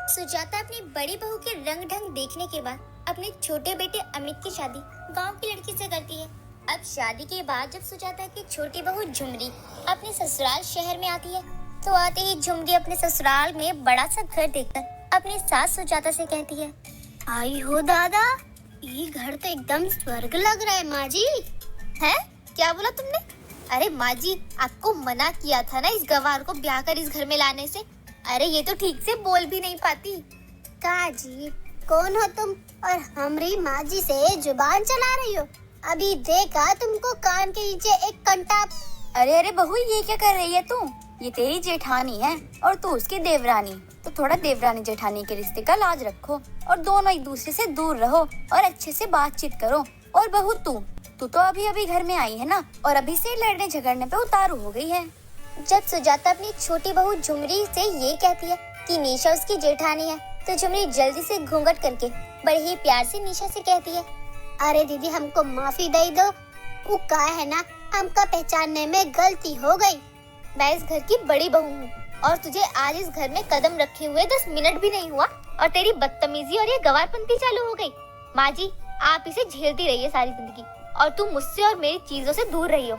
सुजाता अपनी बड़ी बहू के रंग ढंग देखने के बाद अपने छोटे बेटे अमित की शादी गांव की लड़की से करती है। अब शादी के बाद जब सुजाता की छोटी बहू झुमरी अपने ससुराल शहर में आती है तो आते ही झुमरी अपने ससुराल में बड़ा सा घर देखकर अपनी सास सुजाता से कहती है, आई हो दादा, ये घर तो एकदम स्वर्ग लग रहा है माँ जी। है? क्या बोला तुमने? अरे माँ जी, आपको मना किया था ना इस गवार को ब्याह कर इस घर में लाने से। अरे ये तो ठीक से बोल भी नहीं पाती। का जी, कौन हो तुम और हमारी माँ जी से जुबान चला रही हो? अभी देखा तुमको कान के नीचे एक कंटा। अरे अरे बहू, ये क्या कर रही है तू? ये तेरी जेठानी है और तू उसकी देवरानी, तो थोड़ा देवरानी जेठानी के रिश्ते का लाज रखो और दोनों एक दूसरे से दूर रहो और अच्छे से बातचीत करो। और बहू तू तो अभी अभी घर में आई है ना, और अभी से लड़ने झगड़ने पे उतारू हो गई है। जब सुजाता अपनी छोटी बहू झुमरी से ये कहती है कि निशा उसकी जेठानी है तो झुमरी जल्दी से घूंघट करके बड़े ही प्यार से निशा से कहती है, अरे दीदी, हमको माफी दे दो। वो का है ना, हमका पहचानने में गलती हो गई। मैं इस घर की बड़ी बहू हूँ और तुझे आज इस घर में कदम रखे हुए 10 मिनट भी नहीं हुआ और तेरी बदतमीजी और ये गवारपंती चालू हो गई। माँ जी, आप इसे झेलती रहिए सारी जिंदगी और तुम मुझसे और मेरी चीजों से दूर रही हो।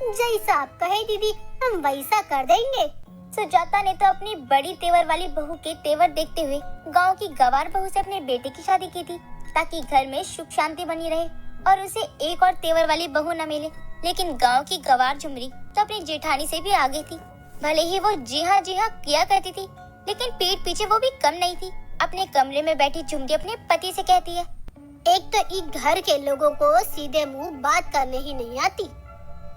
जैसा आप कहे दीदी, हम वैसा कर देंगे। सुजाता ने तो अपनी बड़ी तेवर वाली बहू के तेवर देखते हुए गांव की गवार बहू से अपने बेटे की शादी की थी ताकि घर में सुख शांति बनी रहे और उसे एक और तेवर वाली बहू न मिले। लेकिन गांव की गवार झुमरी तो अपनी जेठानी से भी आगे थी। भले ही वो जी हाँ किया करती थी, लेकिन पीठ पीछे वो भी कम नहीं थी। अपने कमरे में बैठी झुमरी अपने पति से कहती है, एक तो इस घर के लोगों को सीधे मुंह बात करने ही नहीं आती।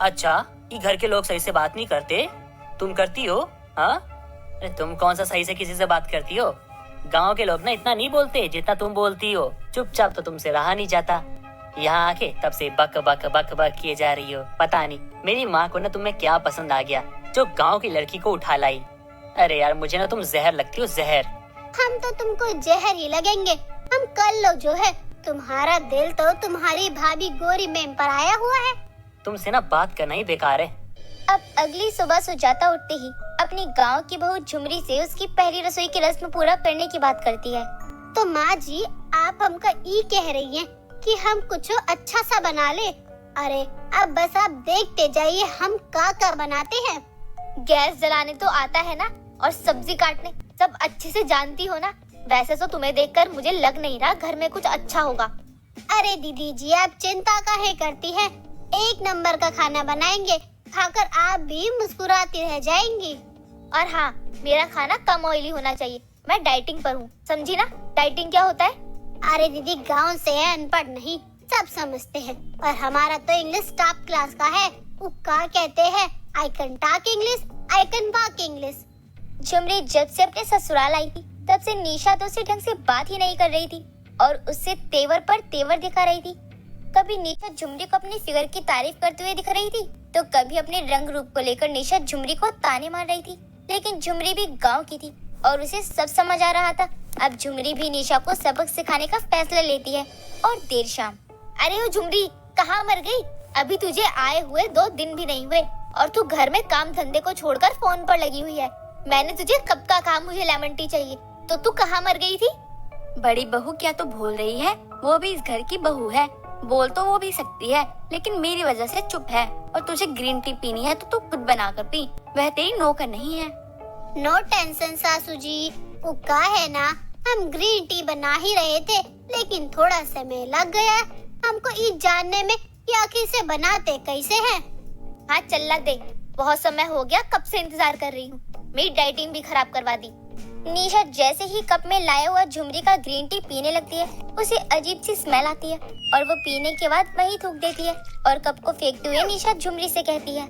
अच्छा, ये घर के लोग सही से बात नहीं करते? तुम करती हो? हाँ? अरे तुम कौन सा सही से किसी से बात करती हो? गांव के लोग ना इतना नहीं बोलते जितना तुम बोलती हो। चुपचाप तो तुमसे रहा नहीं जाता। यहाँ आके तब से बक बक बक बक किए जा रही हो। पता नहीं मेरी माँ को ना तुम्हें क्या पसंद आ गया जो गांव की लड़की को उठा लाई। अरे यार, मुझे ना तुम जहर लगती हो, जहर। हम तो तुमको जहर ही लगेंगे। हम कल लो जो है, तुम्हारा दिल तो तुम्हारी भाभी गोरी मेम पर आया हुआ है। तुमसे ना बात करना ही बेकार है। अब अगली सुबह सुजाता उठते ही अपनी गांव की बहू झुमरी से उसकी पहली रसोई की रस्म पूरा करने की बात करती है। तो माँ जी, आप हमका ये कह रही हैं कि हम कुछ अच्छा सा बना ले? अरे अब बस आप देखते जाइए हम का बनाते हैं। गैस जलाने तो आता है ना, और सब्जी काटने सब अच्छे से जानती हो ना। वैसे तो तुम्हें देखकर मुझे लग नहीं रहा घर में कुछ अच्छा होगा। अरे दीदी जी, आप चिंता काहे करती हैं? एक नंबर का खाना बनाएंगे, खाकर आप भी मुस्कुराती रह जाएंगी। और हाँ, मेरा खाना कम ऑयली होना चाहिए। मैं डाइटिंग पर हूँ, समझी ना? डाइटिंग क्या होता है? अरे दीदी, गांव से है, अनपढ़ नहीं, सब समझते हैं। और हमारा तो इंग्लिश टॉप क्लास का है। वो क्या कहते हैं, I can talk English, I can walk English. Jhumri जब से अपने ससुराल आई थी तब से निशा तो उससे ढंग से बात ही नहीं कर रही थी और उससे तेवर पर तेवर दिखा रही थी। कभी निशा झुमरी को अपनी फिगर की तारीफ करते हुए दिख रही थी तो कभी अपने रंग रूप को लेकर निशा झुमरी को ताने मार रही थी। लेकिन झुमरी भी गांव की थी और उसे सब समझ आ रहा था। अब झुमरी भी निशा को सबक सिखाने का फैसला लेती है। और देर शाम, अरे ओ झुमरी, कहाँ मर गई? अभी तुझे आए हुए 2 दिन भी नहीं हुए और तू घर में काम धंधे को छोड़कर फोन पर लगी हुई है। मैंने तुझे कब का कहा मुझे लेमन टी चाहिए, तो तू कहाँ मर गई थी? बड़ी बहू क्या तो भूल रही है, वो भी इस घर की बहू है। बोल तो वो भी सकती है, लेकिन मेरी वजह से चुप है। और तुझे ग्रीन टी पीनी है तो तू खुद बना कर पी, वह तेरी नौकर नहीं है। नो टेंशन सासू जी, वो का है ना, हम ग्रीन टी बना ही रहे थे, लेकिन थोड़ा समय लग गया हमको ये जानने में कि आखिर से बनाते कैसे हैं। हाँ चल दे, बहुत समय हो गया, कब से इंतजार कर रही हूँ। मेरी डाइटिंग भी खराब करवा दी। निशा जैसे ही कप में लाया हुआ झुमरी का ग्रीन टी पीने लगती है, उसे अजीब सी स्मेल आती है और वो पीने के बाद वहीं थूक देती है। और कप को फेंकते हुए निशा झुमरी से कहती है,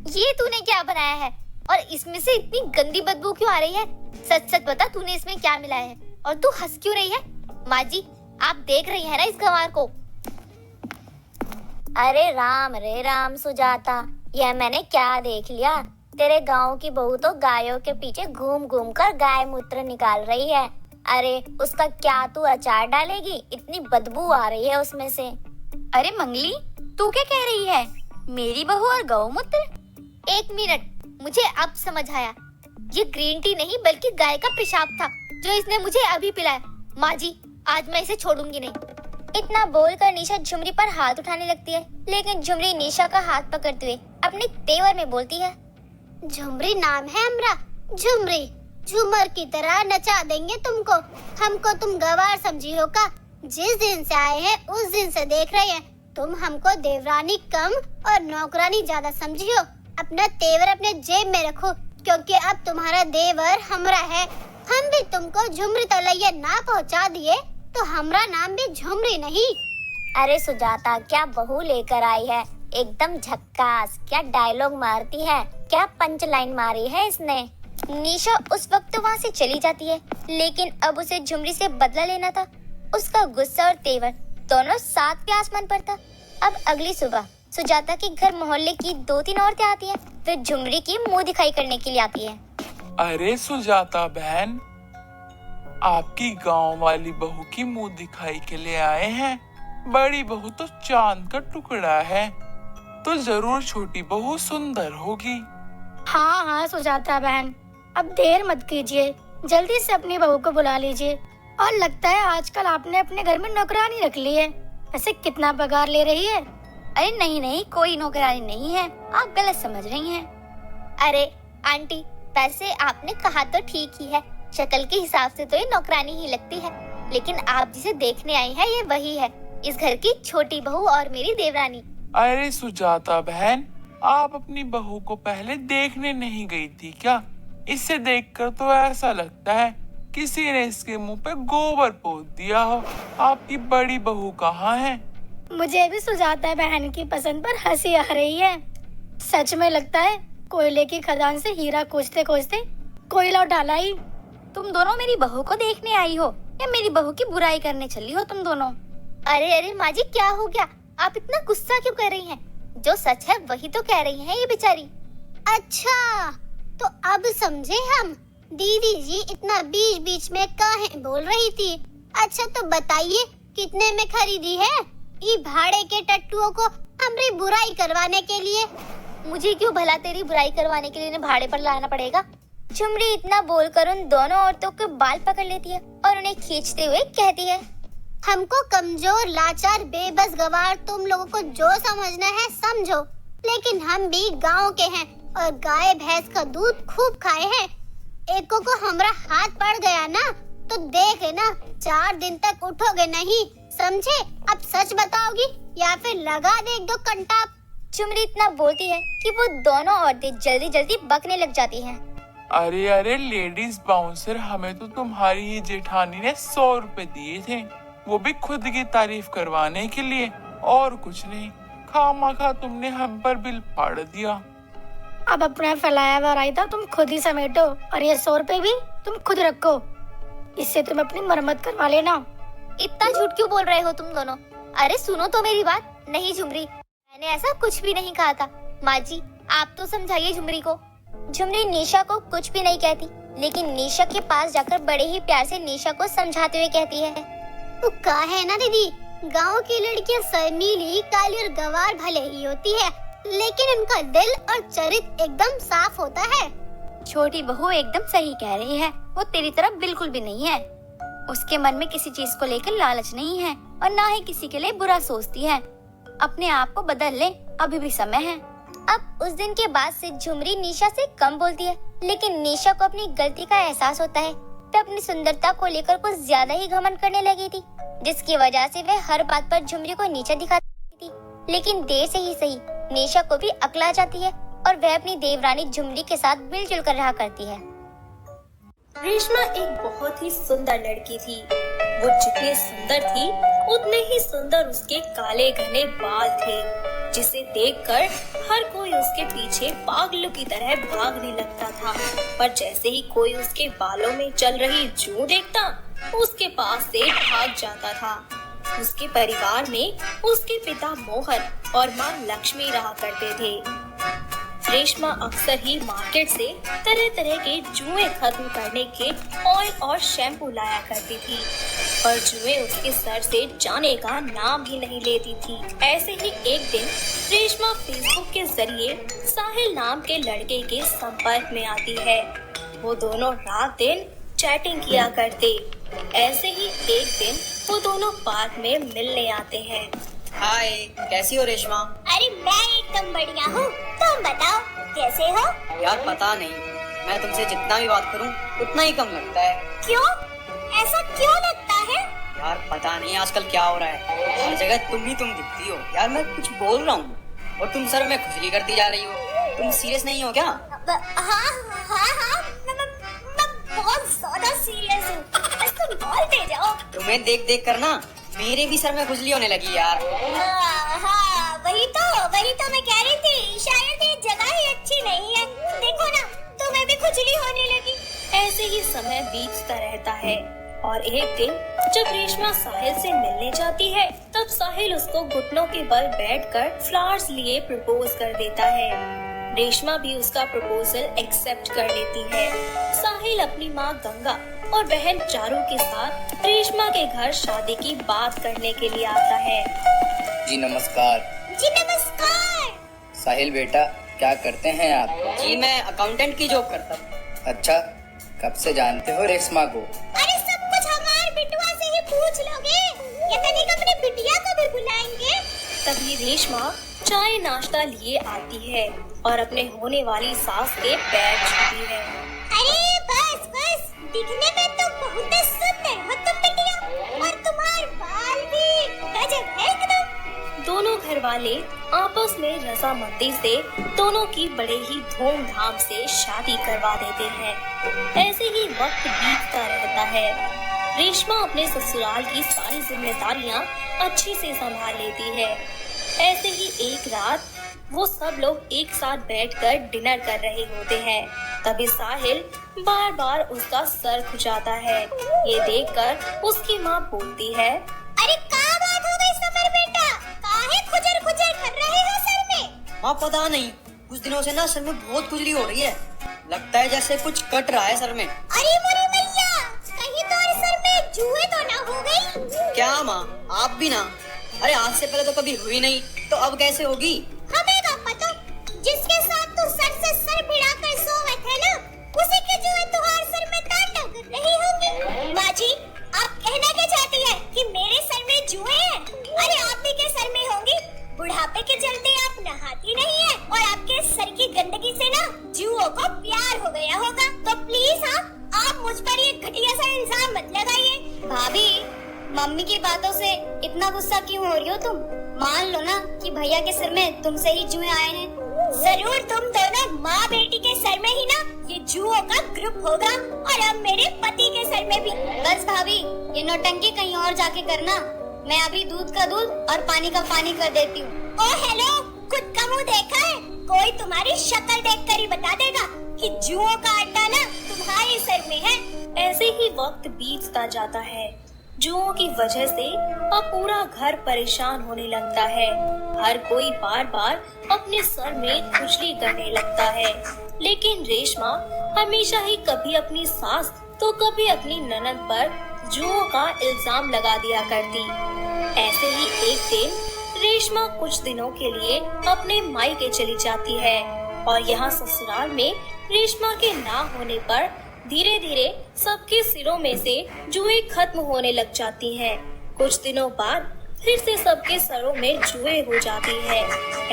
ये तूने क्या बनाया है और इसमें से इतनी गंदी बदबू क्यों आ रही है? सच सच बता, तूने इसमें क्या मिलाया है और तू हंस क्यों रही है? माँ जी, आप देख रही है ना इस गंवार को? अरे राम रे राम सुजाता, यह मैंने क्या देख लिया? तेरे गांव की बहू तो गायों के पीछे घूम घूम कर गाय मूत्र निकाल रही है। अरे उसका क्या तू अचार डालेगी? इतनी बदबू आ रही है उसमें से। अरे मंगली, तू क्या कह रही है? मेरी बहू और गौमूत्र? एक मिनट, मुझे अब समझ आया। ये ग्रीन टी नहीं बल्कि गाय का पेशाब था जो इसने मुझे अभी पिलाया। माँ जी, आज मैं इसे छोड़ूंगी नहीं। इतना बोलकर निशा झुमरी पर हाथ उठाने लगती है, लेकिन झुमरी निशा का हाथ पकड़ते हुए अपने तेवर में बोलती है, झुमरी नाम है हमरा, झुमरी झूमर की तरह नचा देंगे तुमको। हमको तुम गवार समझी हो का? जिस दिन से आए हैं उस दिन से देख रहे हैं तुम हमको देवरानी कम और नौकरानी ज्यादा समझी हो। अपना तेवर अपने जेब में रखो, क्योंकि अब तुम्हारा देवर हमरा है। हम भी तुमको झुमरी तलैया ना पहुंचा दिए तो हमरा नाम भी झुमरी नहीं। अरे सुजाता, क्या बहू लेकर आई है, एकदम झक्कास। क्या डायलॉग मारती है, क्या पंच लाइन मारी है इसने। निशा उस वक्त तो वहाँ से चली जाती है, लेकिन अब उसे झुमरी से बदला लेना था। उसका गुस्सा और तेवर दोनों साथ के आसमान पर था। अब अगली सुबह सुजाता के घर मोहल्ले की 2-3 औरतें आती हैं। वे झुमरी की मुंह दिखाई करने के लिए आती हैं। अरे सुजाता बहन, आपकी गांव वाली बहू की मुंह दिखाई के लिए आए हैं। बड़ी बहू तो चांद का टुकड़ा है, तो जरूर छोटी बहू सुंदर होगी। हाँ हाँ सुजाता बहन, अब देर मत कीजिए, जल्दी से अपनी बहू को बुला लीजिए। और लगता है आजकल आपने अपने घर में नौकरानी रख ली है। वैसे कितना पगार ले रही है? अरे नहीं नहीं, कोई नौकरानी नहीं है, आप गलत समझ रही हैं। अरे आंटी, वैसे आपने कहा तो ठीक ही है, शक्ल के हिसाब से तो ये नौकरानी ही लगती है, लेकिन आप जिसे देखने आई है ये वही है, इस घर की छोटी बहू और मेरी देवरानी। अरे सुजाता बहन, आप अपनी बहू को पहले देखने नहीं गई थी क्या? इसे देखकर तो ऐसा लगता है किसी ने इसके मुंह पे गोबर पोत दिया हो। आपकी बड़ी बहू कहाँ है? मुझे भी सुजाता बहन की पसंद पर हंसी आ रही है। सच में लगता है कोयले की खदान से हीरा खोजते खोजते कोयला उठा लाई। तुम दोनों मेरी बहू को देखने आई हो या मेरी बहू की बुराई करने चली हो तुम दोनों? अरे अरे माँ जी, क्या हो गया? आप इतना गुस्सा क्यों कर रही हैं? जो सच है वही तो कह रही हैं ये बेचारी। अच्छा, तो अब समझे हम। दीदी जी इतना बीच बीच में काहे बोल रही थी? अच्छा तो बताइए कितने में खरीदी है ये भाड़े के टट्टुओं को हमारी बुराई करवाने के लिए? मुझे क्यों भला तेरी बुराई करवाने के लिए भाड़े पर लाना पड़ेगा? झुमरी इतना बोलकर उन दोनों औरतों के बाल पकड़ लेती है और उन्हें खींचते हुए कहती है, हमको कमजोर, लाचार, बेबस, गवार तुम लोगों को जो समझना है समझो, लेकिन हम भी गांव के हैं और गाय भैंस का दूध खूब खाए हैं। एको को हमरा हाथ पड़ गया ना तो देख लेना 4 दिन तक उठोगे नहीं, समझे? अब सच बताओगी या फिर लगा दे 1-2 कंटाप। झुमरी इतना बोलती है कि वो दोनों औरतें जल्दी जल्दी बकने लग जाती हैं। अरे अरे लेडीज बाउंसर, हमें तो तुम्हारी ही जेठानी ने 100 रुपए दिए थे, वो भी खुद की तारीफ करवाने के लिए, और कुछ नहीं। खामखा तुमने हम पर बिल फाड़ दिया। अब अपना फैलाया हुआ रायता तुम खुद ही समेटो और ये 100 रुपए भी तुम खुद रखो, इससे तुम अपनी मरम्मत करवा लेना। इतना झूठ क्यों बोल रहे हो तुम दोनों? अरे सुनो तो मेरी बात। नहीं झुमरी, मैंने ऐसा कुछ भी नहीं कहा था। माँ जी आप तो समझाइए झुमरी को। झुमरी निशा को कुछ भी नहीं कहती, लेकिन निशा के पास जाकर बड़े ही प्यार से निशा को समझाते हुए कहती है, वो कहा है ना दीदी, गांव की लड़कियां शर्मीली, काली और गवार भले ही होती है, लेकिन उनका दिल और चरित्र एकदम साफ होता है। छोटी बहू एकदम सही कह रही है, वो तेरी तरफ बिल्कुल भी नहीं है। उसके मन में किसी चीज को लेकर लालच नहीं है और ना ही किसी के लिए बुरा सोचती है। अपने आप को बदल ले, अभी भी समय है। अब उस दिन के बाद से झुमरी निशा से कम बोलती है, लेकिन निशा को अपनी गलती का एहसास होता है। वो अपनी सुंदरता को लेकर कुछ ज्यादा ही घमंड करने लगी थी, जिसकी वजह से वह हर बात पर झुमरी को नीचा दिखाती थी। लेकिन देर से ही सही निशा को भी अक्ल आ जाती है और वह अपनी देवरानी झुमरी के साथ मिलजुल कर रहा करती है। रेशमा एक बहुत ही सुंदर लड़की थी। वो जितनी सुंदर थी उतने ही सुंदर उसके काले घने बाल थे, जिसे देखकर हर कोई उसके पीछे पागलों की तरह भागने लगता था। पर जैसे ही कोई उसके बालों में चल रही जूं देखता, उसके पास से भाग जाता था। उसके परिवार में उसके पिता मोहन और माँ लक्ष्मी रहा करते थे। रेशमा अक्सर ही मार्केट से तरह तरह के जुए खत्म करने के ऑयल और शैम्पू लाया करती थी, पर जुए उसके सर से जाने का नाम ही नहीं लेती थी। ऐसे ही एक दिन रेशमा फेसबुक के जरिए साहिल नाम के लड़के के संपर्क में आती है। वो दोनों रात दिन चैटिंग किया करते। ऐसे ही एक दिन वो दोनों पार्क में मिलने आते हैं। हाय, कैसी हो रेशमा? अरे मैं एकदम बढ़िया हूँ, तुम बताओ कैसे हो? यार पता नहीं, मैं तुमसे जितना भी बात करूं उतना ही कम लगता है। क्यों? ऐसा क्यों लगता है? यार पता नहीं आजकल क्या हो रहा है, हर जगह तुम दिखती हो। यार मैं कुछ बोल रहा हूँ और तुम सर में खुजली करती जा रही हो। तुम सीरियस नहीं हो क्या? हाँ, मैं बहुत ज्यादा सीरियस हूँ, बस तुम बोलते जाओ। तुम्हें देख देख कर ना मेरे भी सर में खुजली होने लगी यार। हाँ, वही तो मैं कह रही थी, शायद ये जगह ही अच्छी नहीं है। देखो ना, तुम्हें भी खुजली होने लगी। ऐसे ही समय बीतता रहता है और एक दिन जब रेशमा साहिल से मिलने जाती है, तब साहिल उसको घुटनों के बल बैठकर फ्लावर्स लिए प्रपोज कर देता है। रेशमा भी उसका प्रपोजल एक्सेप्ट कर लेती है। साहिल अपनी माँ गंगा और बहन चारू के साथ रेशमा के घर शादी की बात करने के लिए आता है। जी नमस्कार। जी नमस्कार। साहिल बेटा, क्या करते हैं आप? जी मैं अकाउंटेंट की जॉब करता हूँ। अच्छा, कब से जानते हो रेशमा को? अरे सब कुछ हमारे बिटुआ से ही पूछ लोगे, या तनिक अपने बिटिया को भी बुलाएंगे। तभी रेशमा चाय नाश्ता लिए आती है और अपने होने वाली सास के पैर छूती है। अरे बस, दिखने में तो बहुत सुंदर हो तुम बिटिया, और तुम्हारे बाल भी गजब है एकदम। दोनों घर वाले आपस में रजामंदी से दोनों की बड़े ही धूमधाम से शादी करवा देते हैं। ऐसे ही वक्त बीतता रहता है। रेशमा अपने ससुराल की सारी जिम्मेदारियां अच्छे से संभाल लेती है। ऐसे ही एक रात वो सब लोग एक साथ बैठकर डिनर कर रहे होते हैं। तभी साहिल बार बार उसका सर खुजाता है। ये देखकर उसकी माँ बोलती है, अरे क्या बात हो गई समर बेटा, काहे खुजर खुजर कर रहे हो सर में? माँ पता नहीं, कुछ दिनों से ना सर में बहुत खुजली हो रही है। लगता है जैसे कुछ कट रहा है सर में। अरे मोरी मैया, कहीं तुम्हारे सर में जुए तो ना हो गई? क्या माँ, आप भी ना? अरे आज से पहले तो कभी हुई नहीं, तो अब कैसे होगी? हमें का पता, जिसके साथ तू सर से सर भिड़ा कर सोए थे ना, उसी के जुए तुम्हारे सर में तांडव कर रही होंगी। माँ जी, आप कहना क्या चाहती है कि मेरे सर में जुए हैं? अरे आप भी के सर में होंगी, बुढ़ापे के चलते आप नहाती नहीं है और आपके सर की गंदगी से ना जुओं को प्यार हो गया होगा। तो प्लीज आप मुझ पर ये घटिया सा इल्जाम मत लगाइए। भाभी, मम्मी की बातों से इतना गुस्सा क्यों हो रही हो तुम? मान लो ना कि भैया के सर में तुमसे ही जुए आए हैं। जरूर तुम दोनों माँ बेटी के सर में ही ना ये जुओं का ग्रुप होगा, और अब मेरे पति के सर में भी। बस भाभी, ये नौटंकी कहीं और जाके करना। मैं अभी दूध का दूध और पानी का पानी कर देती हूँ। ओ हेलो, खुद का मुँह देखा है? कोई तुम्हारी शक्ल देखकर ही बता देगा कि जुओं का अड्डा ना तुम्हारे सर में है। ऐसे ही वक्त बीतता जाता है। जुओं की वजह से अब पूरा घर परेशान होने लगता है। हर कोई बार बार अपने सर में खुजली करने लगता है। लेकिन रेशमा हमेशा ही कभी अपनी सास तो कभी अपनी ननद पर जुओं का इल्जाम लगा दिया करती। ऐसे ही एक दिन रेशमा कुछ दिनों के लिए अपने मायके चली जाती है और यहाँ ससुराल में रेशमा के ना होने पर धीरे धीरे सबके सिरों में से जुए खत्म होने लग जाती हैं। कुछ दिनों बाद फिर से सबके सरों में जुए हो जाती है।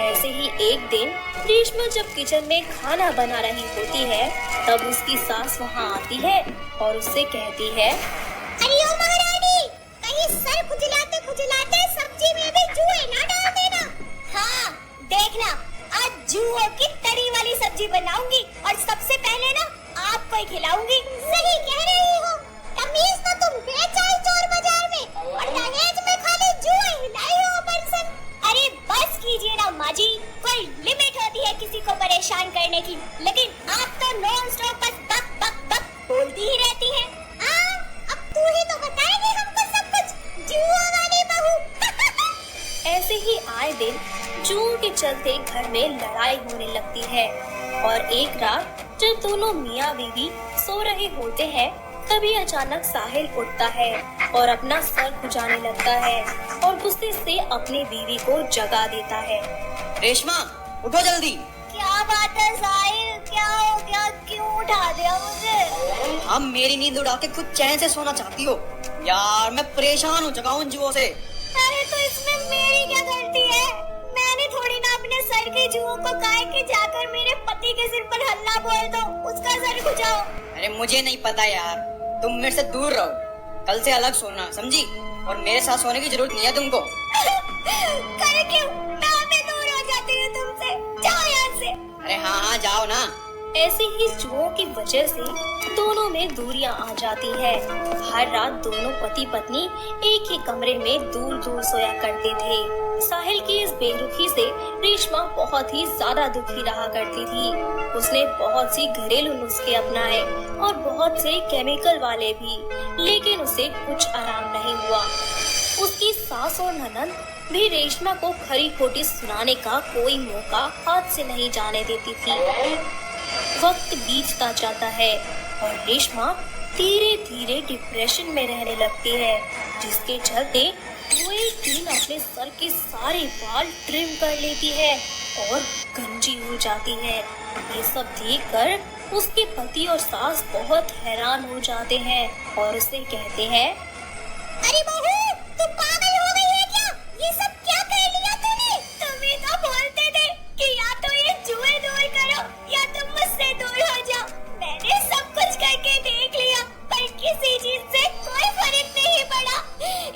ऐसे ही एक दिन रेशमा जब किचन में खाना बना रही होती है, तब उसकी सास वहाँ आती है और उससे कहती है, अरे ओ महारानी, कहीं सर खुजलाते खुजलाते सब्जी में भी जुए ना डाल देना। हाँ, देखना आज जुओं की तरी वाली सब्जी बनाऊंगी और सबसे पहले ना आपको ही खिलाऊंगी। सही कह रही हो, तमीज तो तुम बेचाई चोर बाजार में, और दहेज में खाली जुए हिलाई हो बरसन। अरे बस कीजिए ना माँ जी, कोई लिमिट होती है किसी को परेशान करने की, लेकिन आप तो नॉन स्टॉप बस बक बक बक बोलती ही रहती है। अब तू ही तो बताएगी हमको सब कुछ, जुआ वाली बहू। ऐसे ही आए दिन जुओं के चलते घर में लड़ाई होने लगती है। और एक रात जब दोनों मियाँ बीवी सो रहे होते हैं, तभी अचानक साहिल उठता है और अपना सर खुजाने लगता है और गुस्से से अपनी बीवी को जगा देता है। रेशमा उठो जल्दी। क्या बात है साहिल, क्या हो गया, क्यों उठा दिया मुझे? वहाँ मेरी नींद उड़ा के खुद चैन से सोना चाहती हो। यार मैं परेशान हो चुका हूँ इन जुओं से। अरे तो इसमें मेरी क्या गलती है? मैंने थोड़ी ना अपने सर के जुओं को कहा कि जाकर मेरे पति के सिर पर हल्ला बोल दो, उसका सर खुजाओ। अरे मुझे नहीं पता यार, तुम मेरे से दूर रहो, कल से अलग सोना, समझी? और मेरे साथ सोने की जरूरत नहीं है तुमको। कर क्यों? मैं भी दूर हो जाती हूँ तुमसे, जाओ यहाँ से। अरे हाँ हाँ जाओ ना। ऐसे ही जुओं की वजह से दोनों में दूरियां आ जाती है। हर रात दोनों पति पत्नी एक ही कमरे में दूर दूर सोया करते थे। साहिल की इस बेरुखी से रेशमा बहुत ही ज्यादा दुखी रहा करती थी। उसने बहुत सी घरेलू नुस्खे अपनाए और बहुत से केमिकल वाले भी, लेकिन उसे कुछ आराम नहीं हुआ। उसकी सास और ननद भी रेशमा को खरी खोटी सुनाने का कोई मौका हाथ से नहीं जाने देती थी। वक्त बीतता जाता है और रेशमा धीरे धीरे डिप्रेशन में रहने लगती है, जिसके चलते वो एक दिन अपने सर के सारे बाल ट्रिम कर लेती है और गंजी हो जाती है। ये सब देखकर उसके पति और सास बहुत हैरान हो जाते हैं और उसे कहते हैं, अरे बहू, तुम पागल हो गई है क्या? ये सब क्या कर लिया तूने? तुम ही तो बोलते थे कि या तो ये जुए दूर करो या तुम मुझसे दूर हो जाओ। मैंने सब कुछ करके देख लिया पर किसी चीज से कोई फर्क नहीं पड़ा,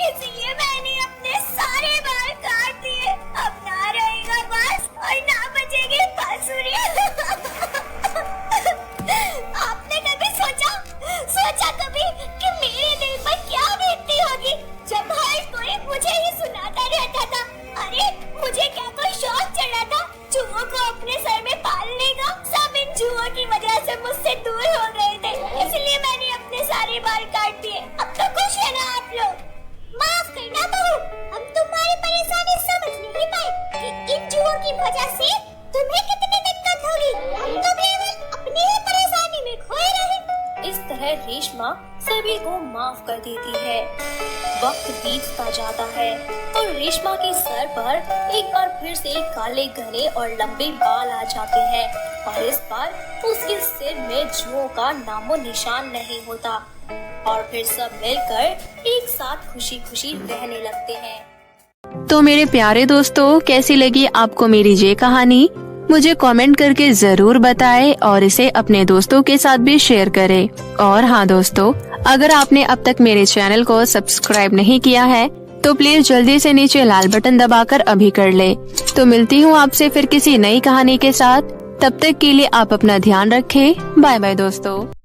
इसलिए मैंने अपने सारे बाल काट दिए। अब ना रहेगा बांस और ना बचेगी बांसुरी। आपने कभी सोचा कभी कि मेरे दिल पर क्या बीतती होगी जब हर कोई मुझे ही सुनाता रहता था? अरे मुझे क्या कोई शौक चढ़ा था जुओं को अपने सर में पालने का? सब इन जुओं की वजह से मुझसे दूर हो गए थे, इसलिए मैंने अपने सारे बाल काट दिए। अब तो खुश है ना आप लोग? माफ करना बहू, हम तुम्हारी परेशानी समझ नहीं पाए कि इन जुओं की वजह से तुम्हें कितनी दिक्कत होगी। हम तो केवल अपनी ही परेशानी में खोए रहे। इस तरह रेशमा सभी को माफ कर देती है। वक्त बीतता जाता है और रेशमा के सर पर एक बार फिर से काले घने और लंबे बाल आ जाते हैं और इस बार उसके सिर में जुओं का नामो निशान नहीं होता और फिर सब मिलकर एक साथ खुशी खुशी रहने लगते हैं। तो मेरे प्यारे दोस्तों, कैसी लगी आपको मेरी ये कहानी? मुझे कमेंट करके जरूर बताएं और इसे अपने दोस्तों के साथ भी शेयर करें। और हाँ दोस्तों, अगर आपने अब तक मेरे चैनल को सब्सक्राइब नहीं किया है तो प्लीज जल्दी से नीचे लाल बटन दबाकर अभी कर ले। तो मिलती हूँ आपसे फिर किसी नई कहानी के साथ। तब तक के लिए आप अपना ध्यान रखें। बाय बाय दोस्तों।